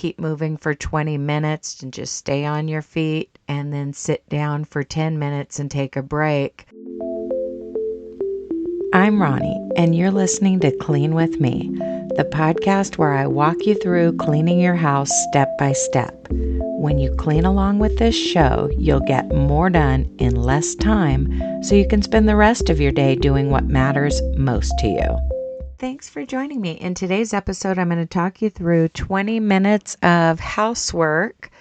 keep moving for 20 minutes and just stay on your feet, and then sit down for 10 minutes and take a break. I'm Ronnie, and you're listening to Clean With Me, the podcast where I walk you through cleaning your house step by step. When you clean along with this show, you'll get more done in less time so you can spend the rest of your day doing what matters most to you. Thanks for joining me. In today's episode, I'm going to talk you through 20 minutes of housework.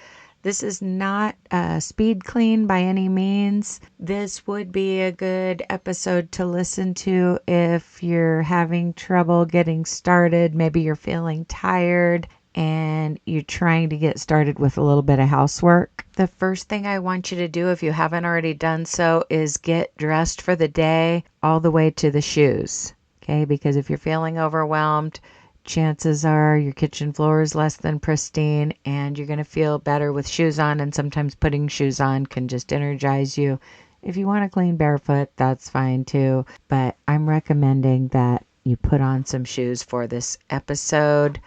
This is not a speed clean by any means. This would be a good episode to listen to if you're having trouble getting started. Maybe you're feeling tired and you're trying to get started with a little bit of housework. The first thing I want you to do, if you haven't already done so, is get dressed for the day all the way to the shoes. Okay, because if you're feeling overwhelmed, chances are your kitchen floor is less than pristine and you're going to feel better with shoes on, and sometimes putting shoes on can just energize you. If you want to clean barefoot, that's fine too, but I'm recommending that you put on some shoes for this episode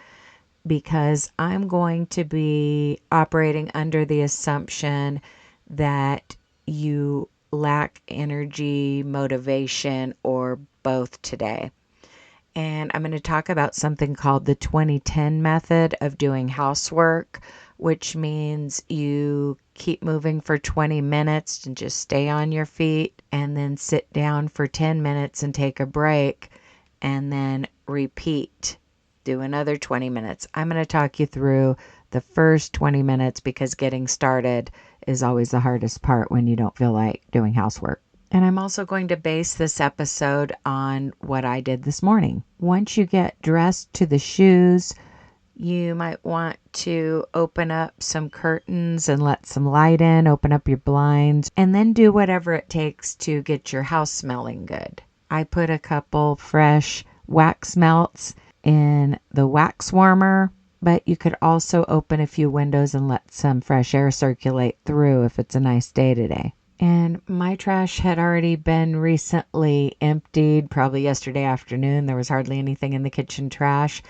because I'm going to be operating under the assumption that you lack energy, motivation, or both today. And I'm going to talk about something called the 20-10 method of doing housework, which means you keep moving for 20 minutes and just stay on your feet, and then sit down for 10 minutes and take a break, and then repeat. Do another 20 minutes. I'm going to talk you through the first 20 minutes because getting started is always the hardest part when you don't feel like doing housework. And I'm also going to base this episode on what I did this morning. Once you get dressed to the shoes, you might want to open up some curtains and let some light in, open up your blinds, and then do whatever it takes to get your house smelling good. I put a couple fresh wax melts in the wax warmer, but you could also open a few windows and let some fresh air circulate through if it's a nice day today. And my trash had already been recently emptied, probably yesterday afternoon. There was hardly anything in the kitchen trash.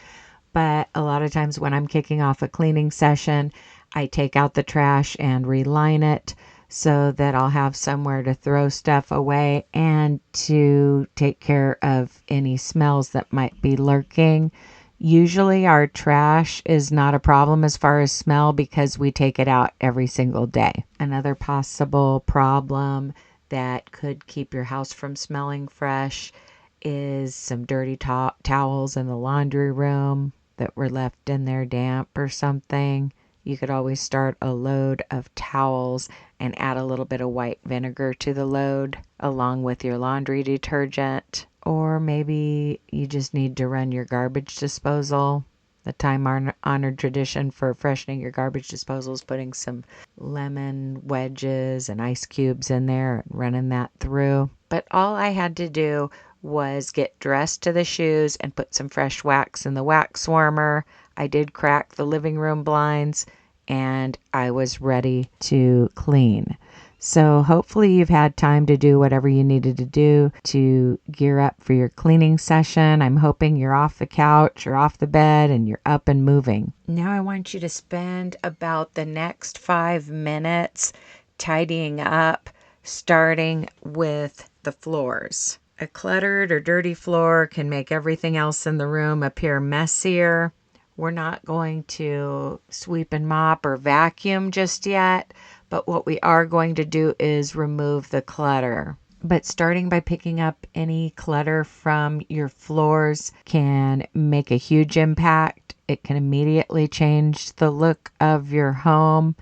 But a lot of times when I'm kicking off a cleaning session, I take out the trash and reline it so that I'll have somewhere to throw stuff away and to take care of any smells that might be lurking. Usually our trash is not a problem as far as smell because we take it out every single day. Another possible problem that could keep your house from smelling fresh is some dirty towels in the laundry room that were left in there damp or something. You could always start a load of towels and add a little bit of white vinegar to the load along with your laundry detergent. Or maybe you just need to run your garbage disposal. The time-honored tradition for freshening your garbage disposal is putting some lemon wedges and ice cubes in there and running that through. But all I had to do was get dressed to the shoes and put some fresh wax in the wax warmer. I did crack the living room blinds and I was ready to clean. So hopefully you've had time to do whatever you needed to do to gear up for your cleaning session. I'm hoping you're off the couch or off the bed and you're up and moving. Now I want you to spend about the next 5 minutes tidying up, starting with the floors. A cluttered or dirty floor can make everything else in the room appear messier. We're not going to sweep and mop or vacuum just yet, but what we are going to do is remove the clutter. But starting by picking up any clutter from your floors can make a huge impact. It can immediately change the look of your home.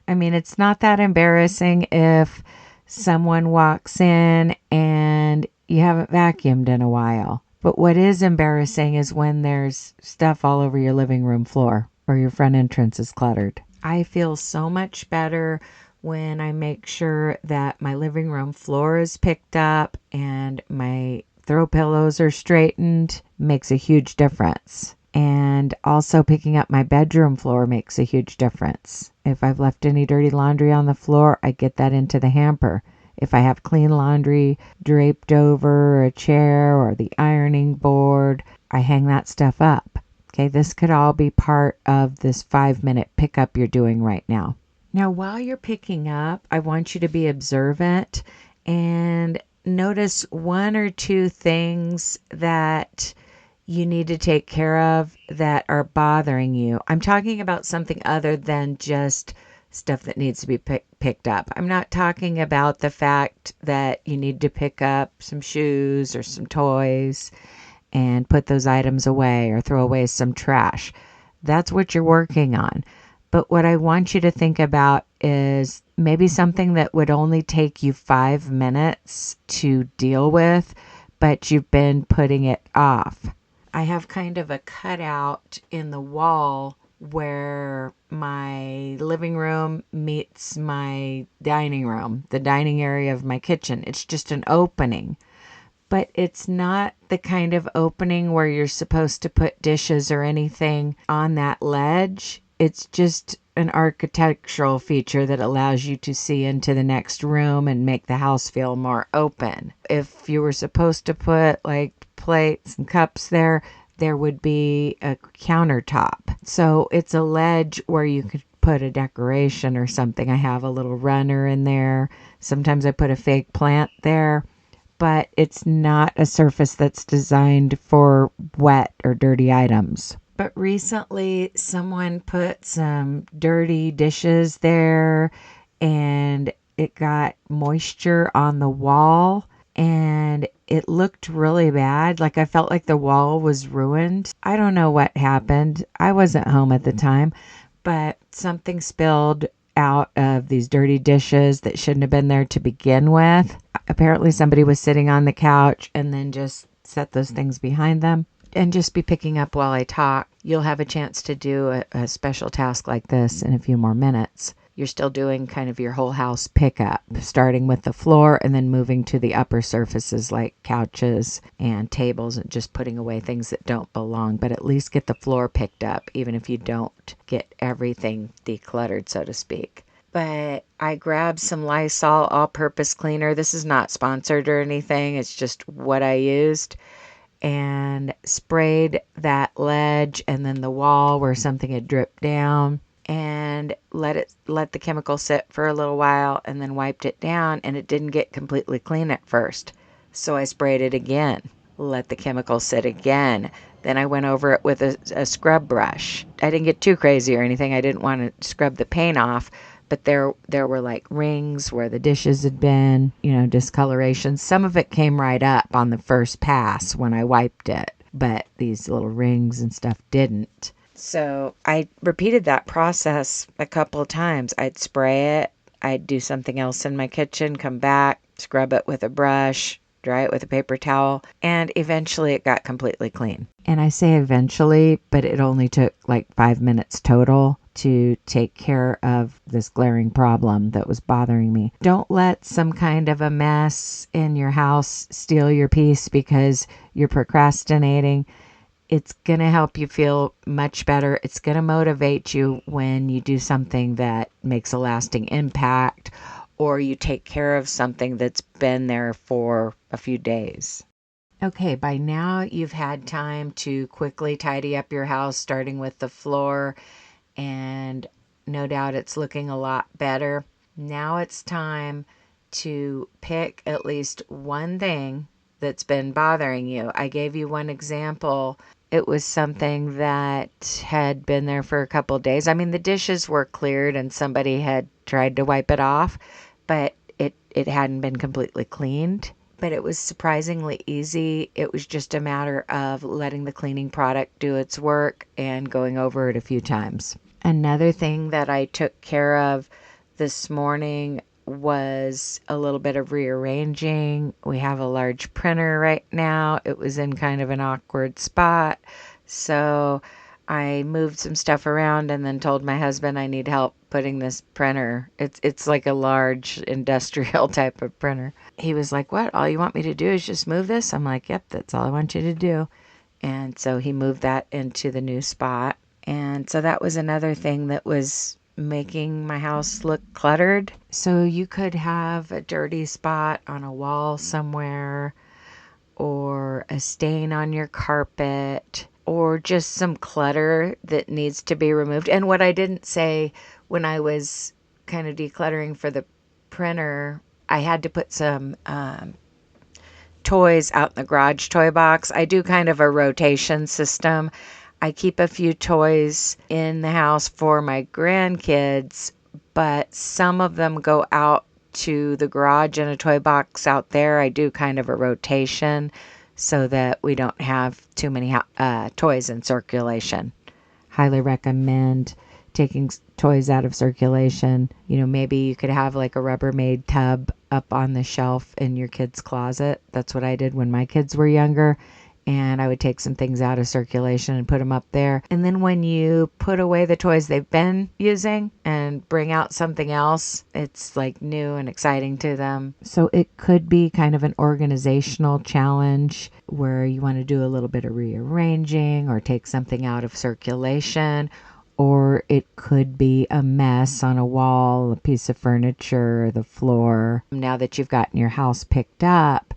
I mean, it's not that embarrassing if someone walks in and you haven't vacuumed in a while. But what is embarrassing is when there's stuff all over your living room floor or your front entrance is cluttered. I feel so much better when I make sure that my living room floor is picked up and my throw pillows are straightened. Makes a huge difference. And also picking up my bedroom floor makes a huge difference. If I've left any dirty laundry on the floor, I get that into the hamper. If I have clean laundry draped over a chair or the ironing board, I hang that stuff up. Okay, this could all be part of this 5-minute pickup you're doing right now. Now, while you're picking up, I want you to be observant and notice one or two things that you need to take care of that are bothering you. I'm talking about something other than just stuff that needs to be picked up. I'm not talking about the fact that you need to pick up some shoes or some toys and put those items away or throw away some trash. That's what you're working on. But what I want you to think about is maybe something that would only take you 5 minutes to deal with, but you've been putting it off. I have kind of a cutout in the wall where my living room meets my dining room, the dining area of my kitchen. It's just an opening, but it's not the kind of opening where you're supposed to put dishes or anything on that ledge. It's just an architectural feature that allows you to see into the next room and make the house feel more open. If you were supposed to put like plates and cups there, there would be a countertop. So it's a ledge where you could put a decoration or something. I have a little runner in there. Sometimes I put a fake plant there, but it's not a surface that's designed for wet or dirty items. But recently someone put some dirty dishes there and it got moisture on the wall and it looked really bad. Like I felt like the wall was ruined. I don't know what happened. I wasn't home at the time, but something spilled out of these dirty dishes that shouldn't have been there to begin with. Apparently somebody was sitting on the couch and then just set those things behind them. And just be picking up while I talk. You'll have a chance to do a special task like this in a few more minutes. You're still doing kind of your whole house pickup, starting with the floor and then moving to the upper surfaces like couches and tables and just putting away things that don't belong. But at least get the floor picked up, even if you don't get everything decluttered, so to speak. But I grabbed some Lysol all-purpose cleaner. This is not sponsored or anything. It's just what I used. And sprayed that ledge and then the wall where something had dripped down and let the chemical sit for a little while and then wiped it down, and it didn't get completely clean at first. So I sprayed it again, let the chemical sit again. Then I went over it with a scrub brush. I didn't get too crazy or anything. I didn't want to scrub the paint off, but there were like rings where the dishes had been, discoloration. Some of it came right up on the first pass when I wiped it, but these little rings and stuff didn't. So I repeated that process a couple of times. I'd spray it, I'd do something else in my kitchen, come back, scrub it with a brush, dry it with a paper towel, and eventually it got completely clean. And I say eventually, but it only took like 5 minutes total to take care of this glaring problem that was bothering me. Don't let some kind of a mess in your house steal your peace because you're procrastinating. It's going to help you feel much better. It's going to motivate you when you do something that makes a lasting impact or you take care of something that's been there for a few days. Okay, by now you've had time to quickly tidy up your house, starting with the floor, and no doubt it's looking a lot better. Now it's time to pick at least one thing that's been bothering you. I gave you one example. It was something that had been there for a couple of days. I mean, the dishes were cleared and somebody had tried to wipe it off, but it hadn't been completely cleaned. But it was surprisingly easy. It was just a matter of letting the cleaning product do its work and going over it a few times. Another thing that I took care of this morning was a little bit of rearranging. We have a large printer right now. It was in kind of an awkward spot. So I moved some stuff around and then told my husband I need help putting this printer. It's like a large industrial type of printer. He was like, "What? All you want me to do is just move this?" I'm like, "Yep, that's all I want you to do." And so he moved that into the new spot. And so that was another thing that was making my house look cluttered. So you could have a dirty spot on a wall somewhere or a stain on your carpet or just some clutter that needs to be removed. And what I didn't say when I was kind of decluttering for the printer, I had to put some toys out in the garage toy box. I do kind of a rotation system. I keep a few toys in the house for my grandkids, but some of them go out to the garage in a toy box out there. I do kind of a rotation so that we don't have too many toys in circulation. Highly recommend taking toys out of circulation. Maybe you could have like a Rubbermaid tub up on the shelf in your kid's closet. That's what I did when my kids were younger. And I would take some things out of circulation and put them up there. And then when you put away the toys they've been using and bring out something else, it's like new and exciting to them. So it could be kind of an organizational challenge where you want to do a little bit of rearranging or take something out of circulation. Or it could be a mess on a wall, a piece of furniture, the floor. Now that you've gotten your house picked up,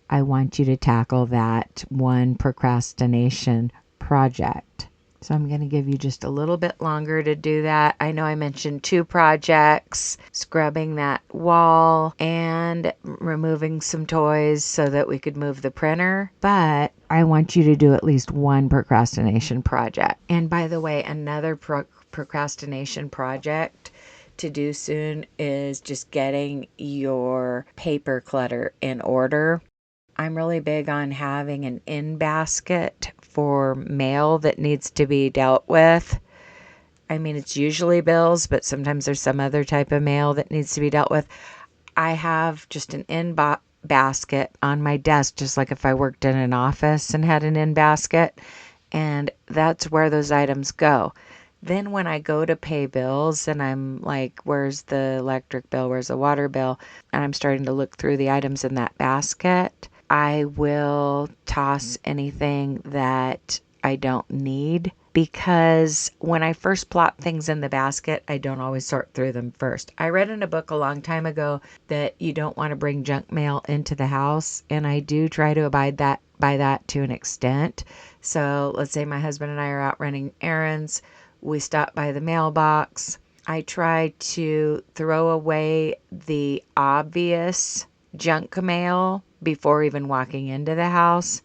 I want you to tackle that one procrastination project. So I'm going to give you just a little bit longer to do that. I know I mentioned 2 projects, scrubbing that wall and removing some toys so that we could move the printer. But I want you to do at least one procrastination project. And by the way, another procrastination project to do soon is just getting your paper clutter in order. I'm really big on having an in basket for mail that needs to be dealt with. I mean, it's usually bills, but sometimes there's some other type of mail that needs to be dealt with. I have just an in basket on my desk, just like if I worked in an office and had an in basket, and that's where those items go. Then when I go to pay bills and I'm like, where's the electric bill? Where's the water bill? And I'm starting to look through the items in that basket, I will toss anything that I don't need, because when I first plop things in the basket, I don't always sort through them first. I read in a book a long time ago that you don't want to bring junk mail into the house, and I do try to abide by that to an extent. So let's say my husband and I are out running errands. We stop by the mailbox. I try to throw away the obvious junk mail before even walking into the house,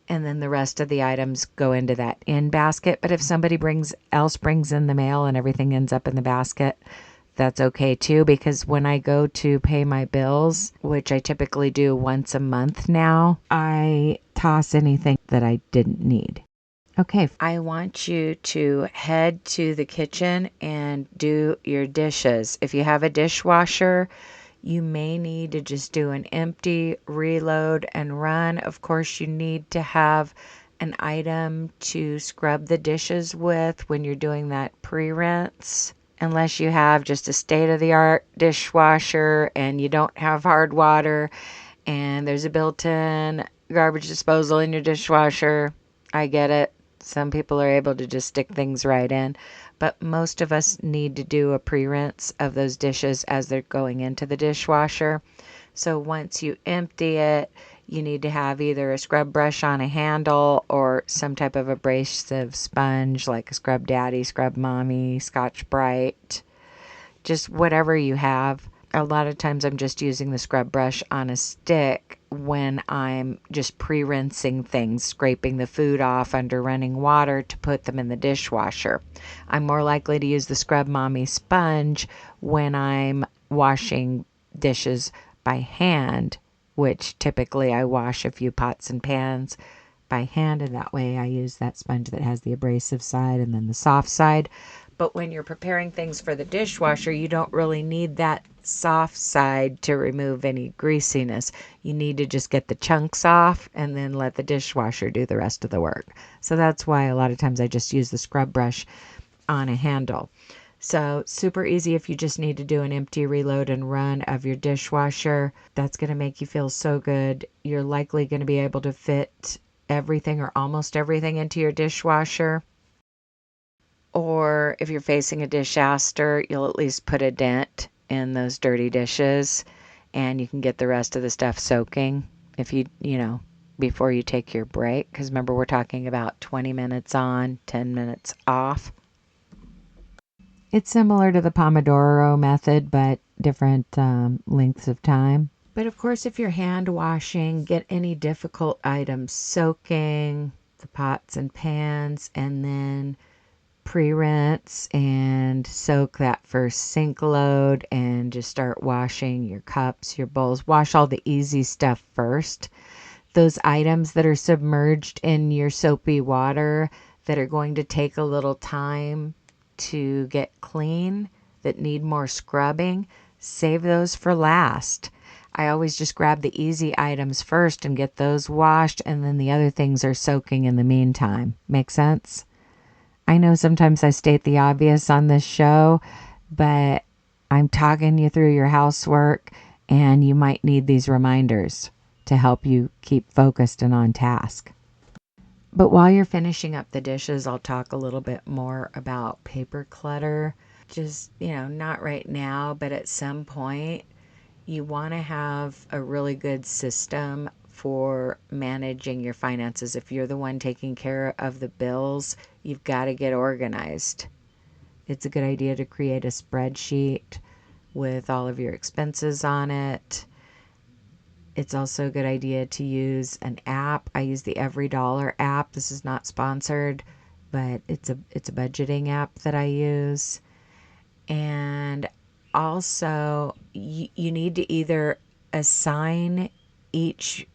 and then the rest of the items go into that in basket. But if somebody else brings in the mail and everything ends up in the basket, that's okay too, because when I go to pay my bills, which I typically do once a month now, I toss anything that I didn't need. Okay, I want you to head to the kitchen and do your dishes. If you have a dishwasher, you may need to just do an empty, reload, and run. Of course, you need to have an item to scrub the dishes with when you're doing that pre-rinse. Unless you have just a state-of-the-art dishwasher and you don't have hard water and there's a built-in garbage disposal in your dishwasher. I get it. Some people are able to just stick things right in, but most of us need to do a pre-rinse of those dishes as they're going into the dishwasher. So once you empty it, you need to have either a scrub brush on a handle or some type of abrasive sponge like a Scrub Daddy, Scrub Mommy, Scotch-Brite, just whatever you have. A lot of times I'm just using the scrub brush on a stick when I'm just pre-rinsing things, scraping the food off under running water to put them in the dishwasher. I'm more likely to use the Scrub Mommy sponge when I'm washing dishes by hand, which typically I wash a few pots and pans by hand, and that way I use that sponge that has the abrasive side and then the soft side. But when you're preparing things for the dishwasher, you don't really need that soft side to remove any greasiness. You need to just get the chunks off and then let the dishwasher do the rest of the work. So that's why a lot of times I just use the scrub brush on a handle. So super easy if you just need to do an empty, reload, and run of your dishwasher. That's going to make you feel so good. You're likely going to be able to fit everything or almost everything into your dishwasher. Or if you're facing a disaster, you'll at least put a dent in those dirty dishes and you can get the rest of the stuff soaking if you before you take your break. Because remember, we're talking about 20 minutes on, 10 minutes off. It's similar to the Pomodoro method, but different lengths of time. But of course, if you're hand washing, get any difficult items soaking, the pots and pans, and then pre-rinse and soak that first sink load and just start washing your cups, your bowls. Wash all the easy stuff first. Those items that are submerged in your soapy water that are going to take a little time to get clean, that need more scrubbing, save those for last. I always just grab the easy items first and get those washed, and then the other things are soaking in the meantime. Make sense? I know sometimes I state the obvious on this show, but I'm talking you through your housework, and you might need these reminders to help you keep focused and on task. But while you're finishing up the dishes, I'll talk a little bit more about paper clutter. Just, not right now, but at some point, you want to have a really good system for managing your finances. If you're the one taking care of the bills, you've got to get organized. It's a good idea to create a spreadsheet with all of your expenses on it. It's also a good idea to use an app. I use the EveryDollar app. This is not sponsored, but it's a budgeting app that I use. And also, you need to either assign each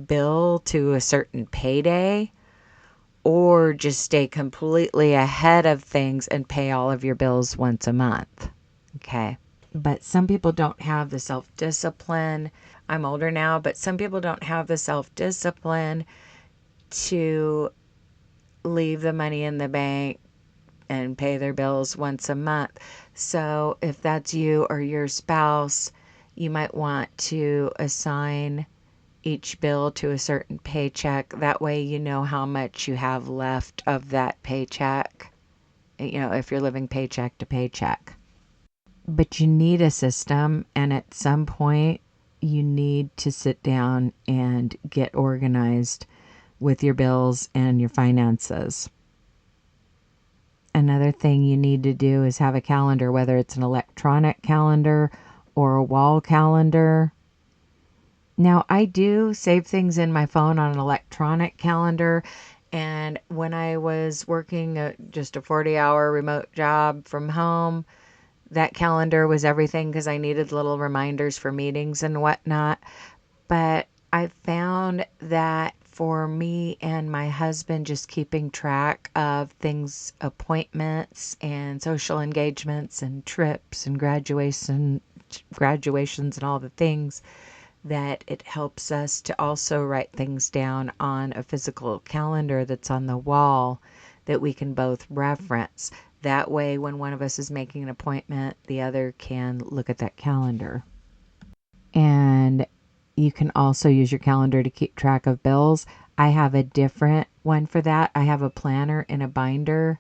bill to a certain payday or just stay completely ahead of things and pay all of your bills once a month. Okay. But some people don't have the self-discipline. I'm older now, but some people don't have the self-discipline to leave the money in the bank and pay their bills once a month. So if that's you or your spouse, you might want to assign each bill to a certain paycheck. That way you know how much you have left of that paycheck, if you're living paycheck to paycheck. But you need a system, and at some point you need to sit down and get organized with your bills and your finances. Another thing you need to do is have a calendar, whether it's an electronic calendar or a wall calendar. Now, I do save things in my phone on an electronic calendar, and when I was working just a 40-hour remote job from home, that calendar was everything because I needed little reminders for meetings and whatnot. But I found that for me and my husband, just keeping track of things, appointments and social engagements and trips and graduations and all the things, that it helps us to also write things down on a physical calendar that's on the wall that we can both reference. That way, when one of us is making an appointment, the other can look at that calendar. And you can also use your calendar to keep track of bills. I have a different one for that. I have a planner in a binder,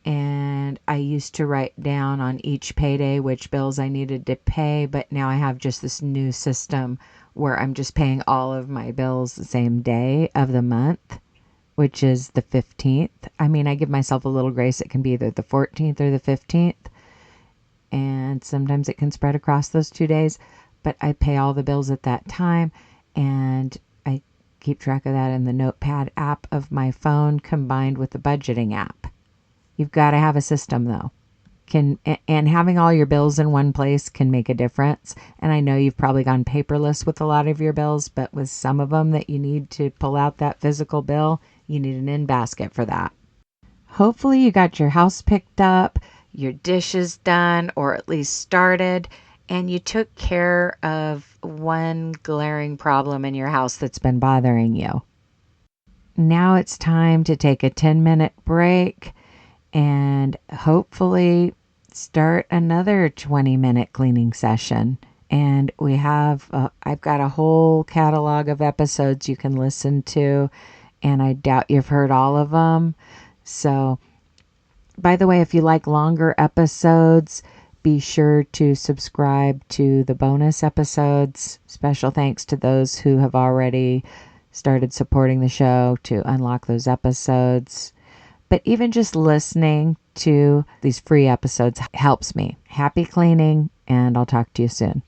and I used to write down on each payday which bills I needed to pay, but now I have just this new system where I'm just paying all of my bills the same day of the month, which is the 15th. I mean, I give myself a little grace. It can be either the 14th or the 15th. And sometimes it can spread across those 2 days. But I pay all the bills at that time. And I keep track of that in the Notepad app of my phone combined with the budgeting app. You've got to have a system, though. And having all your bills in one place can make a difference. And I know you've probably gone paperless with a lot of your bills, but with some of them that you need to pull out that physical bill, you need an in basket for that. Hopefully you got your house picked up, your dishes done, or at least started, and you took care of one glaring problem in your house that's been bothering you. Now it's time to take a 10-minute break and hopefully start another 20-minute cleaning session. And I've got a whole catalog of episodes you can listen to, and I doubt you've heard all of them. So, by the way, if you like longer episodes, be sure to subscribe to the bonus episodes. Special thanks to those who have already started supporting the show to unlock those episodes. But even just listening to these free episodes helps me. Happy cleaning, and I'll talk to you soon.